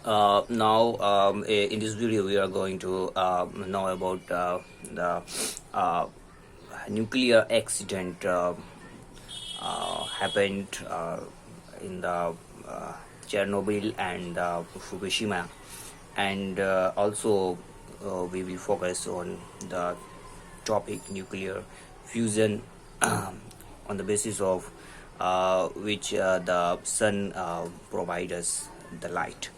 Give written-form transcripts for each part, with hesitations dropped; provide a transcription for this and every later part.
Now, in this video, we are going to know about the uh, nuclear accident happened in the Chernobyl and Fukushima, and also we will focus on the topic nuclear fusion on the basis of which the sun provides us the light.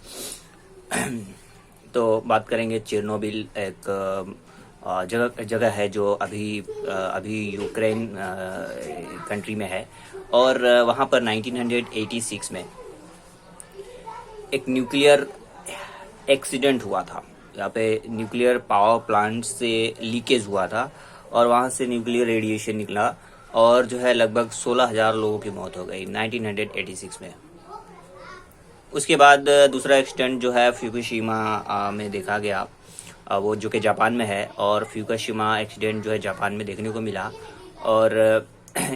तो बात करेंगे Chernobyl एक जगह जगह है जो अभी Ukraine country में है और वहाँ पर 1986 में एक न्यूक्लियर एक्सीडेंट हुआ था। यहाँ पे न्यूक्लियर पावर प्लांट से लीकेज हुआ था और वहाँ से न्यूक्लियर रेडिएशन निकला और जो है लगभग 16,000 लोगों की मौत हो गई 1986 में। उसके बाद दूसरा एक्सीडेंट जो है फ्यूकुशिमा में देखा गया, वो जो कि जापान में है, और फ्यूकुशिमा एक्सीडेंट जो है जापान में देखने को मिला। और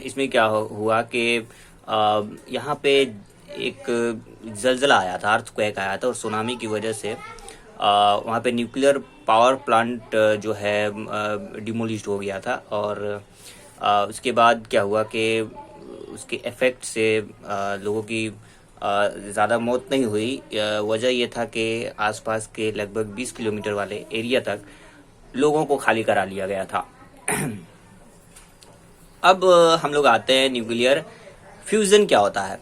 इसमें क्या हुआ कि यहाँ पे एक जलजला आया था, अर्थक्वेक आया था और सुनामी की वजह से वहाँ पे न्यूक्लियर पावर प्लांट जो है डिमोलिश्ड हो गया था। और उसके बाद क्या हुआ कि उसके इफेक्ट से लोगों की ज़्यादा मौत नहीं हुई। वजह यह था कि आसपास के लगभग 20 किलोमीटर वाले एरिया तक लोगों को खाली करा लिया गया था। अब हम लोग आते हैं न्यूक्लियर फ्यूजन क्या होता है।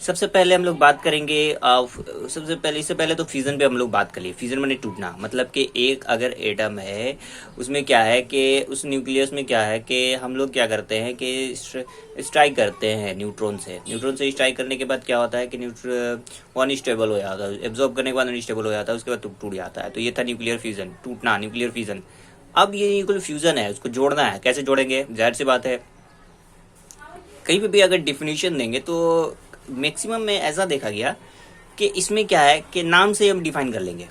सबसे पहले हम लोग बात करेंगे इससे पहले तो फ्यूजन पे हम लोग बात करिए। फ्यूजन माने टूटना, मतलब कि एक अगर एटम है उसमें क्या है कि उस न्यूक्लियस में क्या है कि हम लोग क्या करते हैं कि स्ट्राइक करते हैं न्यूट्रॉन से स्ट्राइक करने के बाद क्या होता है कि अनस्टेबल हो जाता है, एब्जॉर्ब करने के बाद अनस्टेबल हो जाता है, उसके बाद टूट जाता है। तो ये था न्यूक्लियर फ्यूजन, टूटना, न्यूक्लियर फ्यूजन। अब ये न्यूक्लियर फ्यूजन है, उसको जोड़ना है। कैसे जोड़ेंगे? जाहिर सी बात है, कहीं पे भी अगर डिफिनीशन देंगे तो मैक्सिमम में ऐसा देखा गया कि इसमें क्या है कि नाम से हम डिफाइन कर लेंगे।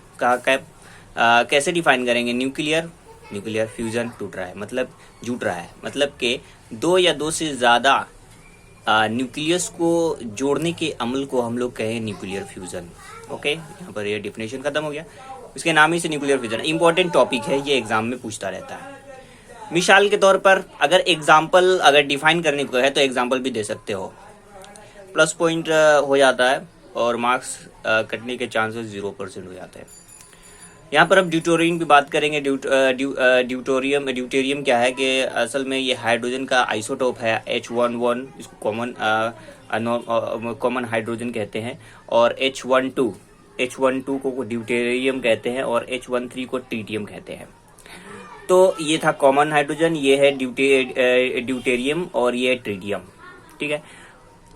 कैसे डिफाइन करेंगे? न्यूक्लियर फ्यूजन टूट रहा है मतलब जुट रहा है, मतलब कि दो या दो से ज़्यादा न्यूक्लियस को जोड़ने के अमल को हम लोग कहें न्यूक्लियर फ्यूजन। ओके, यहाँ पर ये डिफिनेशन खत्म हो गया। इसके नाम ही से न्यूक्लियर फ्यूजन इंपॉर्टेंट टॉपिक है, ये एग्जाम में पूछता रहता है। मिसाल के तौर पर अगर डिफाइन करने को है तो एग्जाम्पल भी दे सकते हो, प्लस पॉइंट हो जाता है और मार्क्स कटने के चांसेस 0% हो जाते हैं। यहाँ पर अब ड्यूटेरियम की बात करेंगे। ड्यूटेरियम क्या है कि असल में ये हाइड्रोजन का आइसोटोप है H11, इसको कॉमन हाइड्रोजन कहते हैं। और H12 को ड्यूटेरियम कहते हैं और H13 को ट्रीटियम कहते हैं। तो ये था कॉमन हाइड्रोजन, ये है ड्यूटेरियम और ये ट्रीटियम। ठीक है,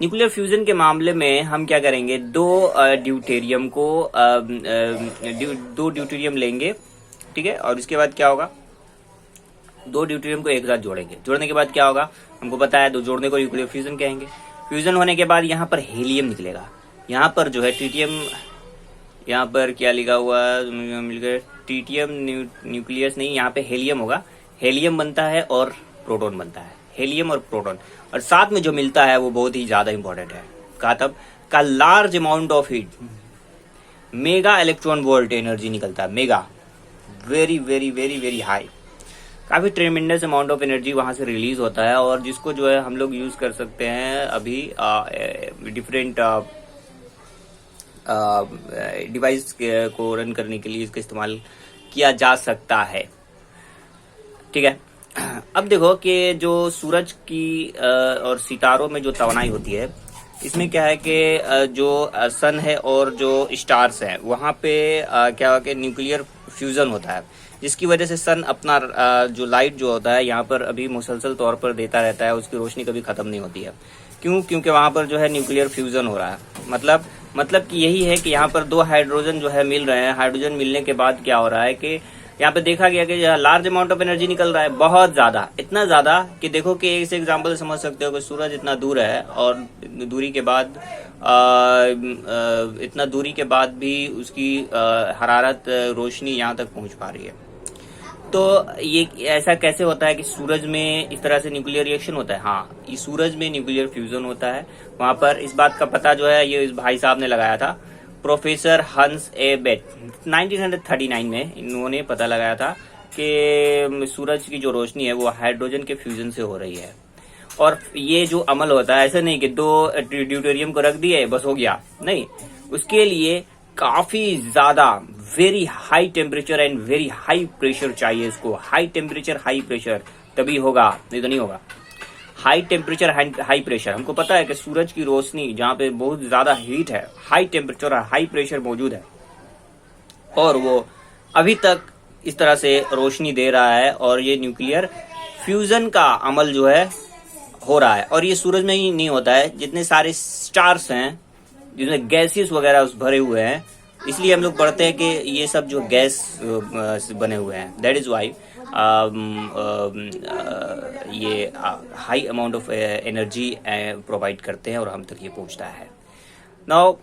न्यूक्लियर फ्यूजन के मामले में हम क्या करेंगे? दो ड्यूटेरियम लेंगे, ठीक है, और इसके बाद क्या होगा? दो ड्यूटेरियम को एक साथ जोड़ेंगे। जोड़ने के बाद क्या होगा? हमको पता है, दो जोड़ने को न्यूक्लियर फ्यूजन कहेंगे। फ्यूजन होने के बाद यहाँ पर हीलियम निकलेगा। यहाँ पर जो है ट्रीटियम, यहाँ पर क्या लिखा हुआ है? ट्रीटियम न्यूक्लियस नहीं, यहाँ पे हेलियम होगा। हेलियम बनता है और प्रोटॉन बनता है, हेलियम और प्रोटॉन। और साथ में जो मिलता है वो बहुत ही ज्यादा इंपॉर्टेंट है। कहा तब का large amount of heat, mega electron volt energy निकलता है। Mega, very very very very high, काफी ट्रेमेंडस अमाउंट ऑफ एनर्जी वहां से रिलीज होता है और जिसको जो है हम लोग यूज कर सकते हैं अभी डिफरेंट डिवाइस को रन करने के लिए इसका इस्तेमाल किया जा सकता है। ठीक है, अब देखो कि जो सूरज की और सितारों में जो तवानाई होती है, इसमें क्या है कि जो सन है और जो स्टार्स है वहाँ पे क्या है कि न्यूक्लियर फ्यूजन होता है, जिसकी वजह से सन अपना जो लाइट जो होता है यहाँ पर अभी मुसलसल तौर पर देता रहता है, उसकी रोशनी कभी खत्म नहीं होती है। क्यों? क्योंकि वहाँ पर जो है न्यूक्लियर फ्यूजन हो रहा है। मतलब कि यही है कि यहाँ पर दो हाइड्रोजन जो है मिल रहे हैं। हाइड्रोजन मिलने के बाद क्या हो रहा है कि यहाँ पे देखा गया कि लार्ज अमाउंट ऑफ एनर्जी निकल रहा है, बहुत ज्यादा, इतना ज्यादा कि देखो कि इस एग्जांपल से समझ सकते हो कि सूरज इतना दूर है और दूरी के बाद इतना दूरी के बाद भी उसकी हरारत रोशनी यहाँ तक पहुंच पा रही है। तो ये ऐसा कैसे होता है कि सूरज में इस तरह से न्यूक्लियर रिएक्शन होता है? हाँ, ये सूरज में न्यूक्लियर फ्यूजन होता है। वहां पर इस बात का पता जो है ये इस भाई साहब ने लगाया था प्रोफेसर हंस ए बेट 1939 में इन्होंने पता लगाया था कि सूरज की जो रोशनी है वो हाइड्रोजन के फ्यूजन से हो रही है। और ये जो अमल होता है, ऐसा नहीं कि दो ड्यूटेरियम को रख दिए बस हो गया, नहीं, उसके लिए काफी ज्यादा very high temperature and very high pressure चाहिए इसको। हाई टेम्परेचर हाई प्रेशर तभी होगा, नहीं तो नहीं होगा। हाई टेम्परेचर हाई प्रेशर, हमको पता है कि सूरज की रोशनी जहाँ पे बहुत ज्यादा हीट है, हाई टेम्परेचर और हाई प्रेशर मौजूद है, और वो अभी तक इस तरह से रोशनी दे रहा है। और ये न्यूक्लियर फ्यूजन का अमल जो है हो रहा है। और ये सूरज में ही नहीं होता है, जितने सारे स्टार्स हैं जिसमें गैसेस वगैरह भरे हुए हैं, इसलिए हम लोग पढ़ते हैं कि ये सब जो गैस बने हुए हैं, दैट इज वाई ये high amount of energy provide करते हैं और हम तक ये पहुंचता है। नाउ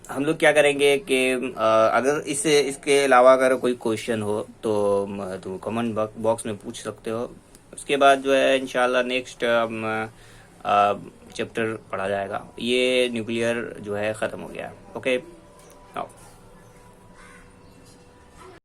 हम लोग क्या करेंगे कि अगर इसके अलावा अगर कोई क्वेश्चन हो तो कमेंट बॉक्स में पूछ सकते हो। उसके बाद जो है इंशाल्लाह नेक्स्ट चैप्टर पढ़ा जाएगा। ये न्यूक्लियर जो है ख़त्म हो गया। Okay now